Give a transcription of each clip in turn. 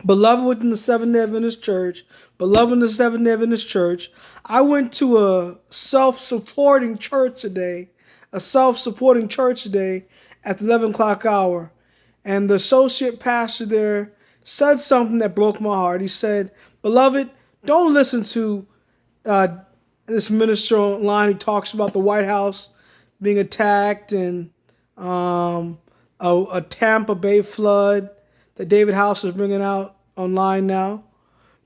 beloved within the Seventh-day Adventist Church, beloved in the Seventh-day Adventist Church. I went to a self-supporting church today, at the 11 o'clock hour. And the associate pastor there said something that broke my heart. He said, beloved, don't listen to this minister online who talks about the White House being attacked and a Tampa Bay flood that David House is bringing out online now.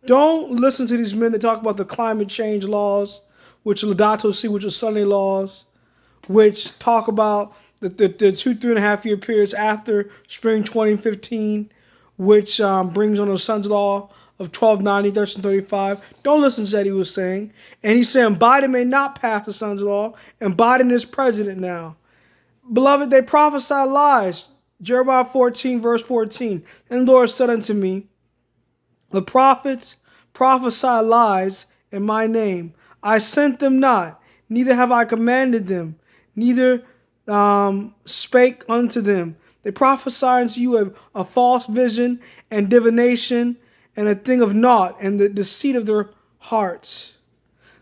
Don't listen to these men that talk about the climate change laws, which Laudato Si, which are Sunday laws, which talk about the 3.5 year periods after spring 2015, which brings on the Sun's law of 1290, 1335. Don't listen to what he was saying. And he's saying Biden may not pass the Sun's law, and Biden is president now. Beloved, they prophesy lies. Jeremiah 14, verse 14. And the Lord said unto me, the prophets prophesy lies in my name. I sent them not, neither have I commanded them, neither spake unto them. They prophesy unto you a false vision and divination and a thing of naught and the deceit of their hearts.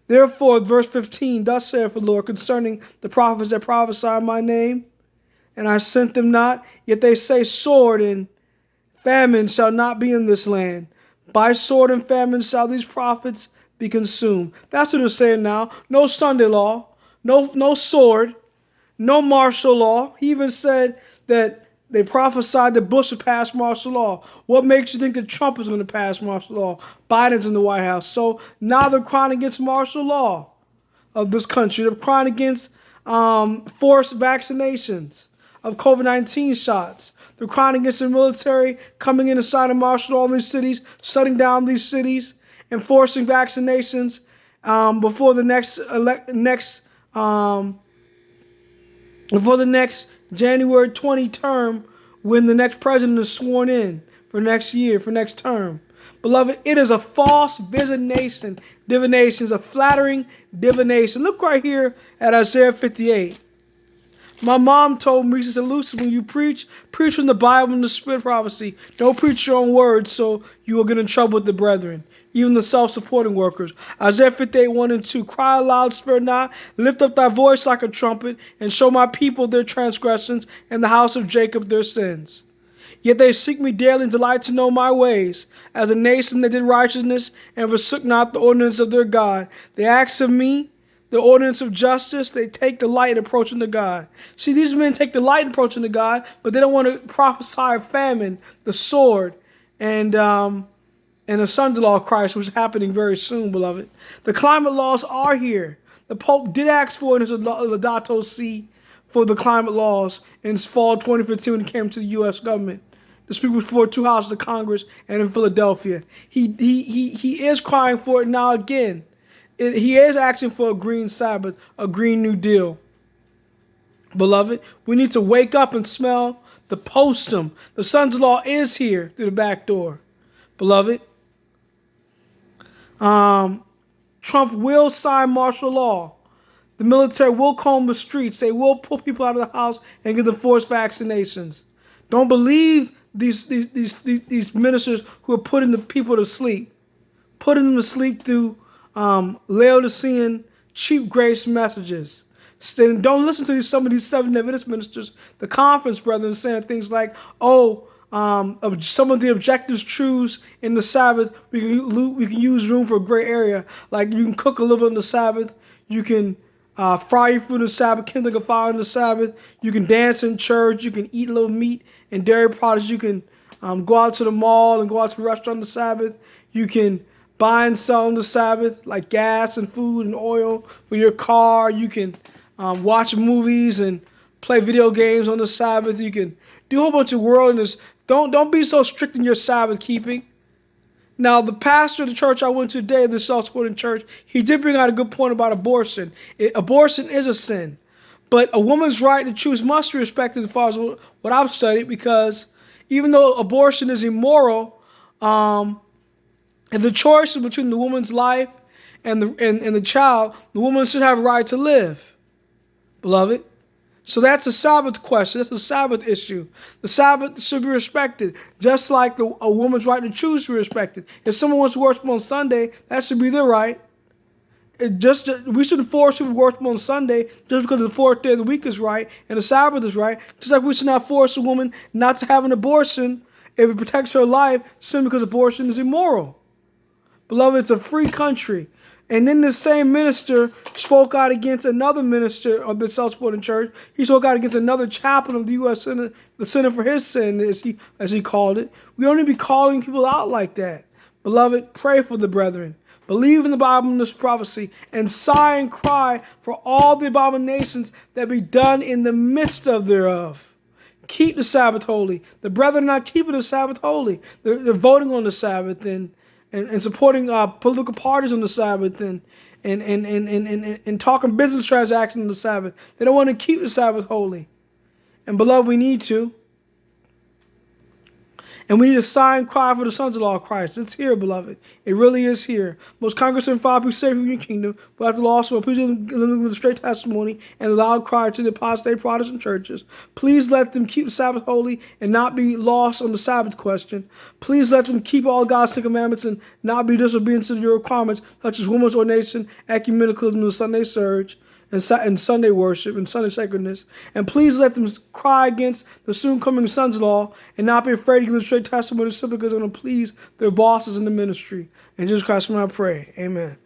Therefore, verse 15, thus saith the Lord concerning the prophets that prophesy in my name, and I sent them not, yet they say sword and famine shall not be in this land. By sword and famine shall these prophets be consumed. That's what they're saying now. No Sunday law, no sword, no martial law. He even said that they prophesied that Bush would pass martial law. What makes you think that Trump is going to pass martial law? Biden's in the White House. So now they're crying against martial law of this country. They're crying against forced vaccinations of COVID-19 shots. They're crying against the military coming in and signing martial law in these cities, shutting down these cities, and forcing vaccinations before the next January 20 term, when the next president is sworn in for next year, for next term. Beloved, it is a false divination, a flattering divination. Look right here at Isaiah 58. My mom told me, she said, Lucy, when you preach from the Bible and the Spirit prophecy. Don't preach your own words so you will get in trouble with the brethren, even the self-supporting workers. Isaiah 58, 1 and 2. Cry aloud, spare not, lift up thy voice like a trumpet, and show my people their transgressions, and the house of Jacob their sins. Yet they seek me daily and delight to know my ways. As a nation that did righteousness and forsook not the ordinance of their God. They ask of me the ordinance of justice. They take delight in approaching to God. See, these men take delight in approaching to God, but they don't want to prophesy of famine, the sword, and the son-in-law of Christ, which is happening very soon, beloved. The climate laws are here. The Pope did ask for it in his Laudato Si for the climate laws in fall 2015 when he came to the U.S. government to speak before two houses of Congress and in Philadelphia. He is crying for it now again. He is asking for a green Sabbath, a green New Deal. Beloved, we need to wake up and smell the postum. The son's law is here through the back door. Beloved, Trump will sign martial law. The military will comb the streets. They will pull people out of the house and give them forced vaccinations. Don't believe these ministers who are putting the people to sleep. Putting them to sleep through Laodicean cheap grace messages. Don't listen to some of these Seventh-day Adventist ministers, the conference brethren, saying things like, some of the objective truths in the Sabbath, we can use room for a gray area. Like you can cook a little bit on the Sabbath. You can fry your food on the Sabbath, kindle a fire on the Sabbath. You can dance in church. You can eat a little meat and dairy products. You can go out to the mall and go out to the restaurant on the Sabbath. You can buy and sell on the Sabbath, like gas and food and oil for your car. You can watch movies and play video games on the Sabbath. You can do a whole bunch of worldliness. Don't be so strict in your Sabbath keeping. Now, the pastor of the church I went to today, the self-supporting church, he did bring out a good point about abortion. Abortion is a sin. But a woman's right to choose must be respected as far as what I've studied, because even though abortion is immoral, and the choice is between the woman's life and the child, the woman should have a right to live, beloved. So that's a Sabbath question. That's a Sabbath issue. The Sabbath should be respected, just like a woman's right to choose to be respected. If someone wants to worship on Sunday, that should be their right. We shouldn't force people to worship on Sunday just because the fourth day of the week is right and the Sabbath is right. Just like we should not force a woman not to have an abortion if it protects her life simply because abortion is immoral. Beloved, it's a free country. And then the same minister spoke out against another minister of the self-supporting church. He spoke out against another chaplain of the U.S. Senate, the Center for His Sin, as he called it. We don't need to be calling people out like that. Beloved, pray for the brethren. Believe in the Bible and this prophecy, and sigh and cry for all the abominations that be done in the midst of thereof. Keep the Sabbath holy. The brethren are not keeping the Sabbath holy. They're voting on the Sabbath and supporting political parties on the Sabbath and talking business transactions on the Sabbath. They don't want to keep the Sabbath holy. And beloved, we need to. And we need to sigh and cry for the sons-in-law of Christ. It's here, beloved. It really is here. Most Congress and Father, please save your kingdom. But after the law, so please live with a straight testimony and a loud cry to the apostate Protestant churches. Please let them keep the Sabbath holy and not be lost on the Sabbath question. Please let them keep all God's Ten Commandments and not be disobedient to your requirements, such as women's ordination, ecumenicalism, the Sunday surge, and Sunday worship and Sunday sacredness. And please let them cry against the soon coming sons-in-law and not be afraid to give a straight testimony simply because they're going to please their bosses in the ministry. In Jesus Christ's name I pray. Amen.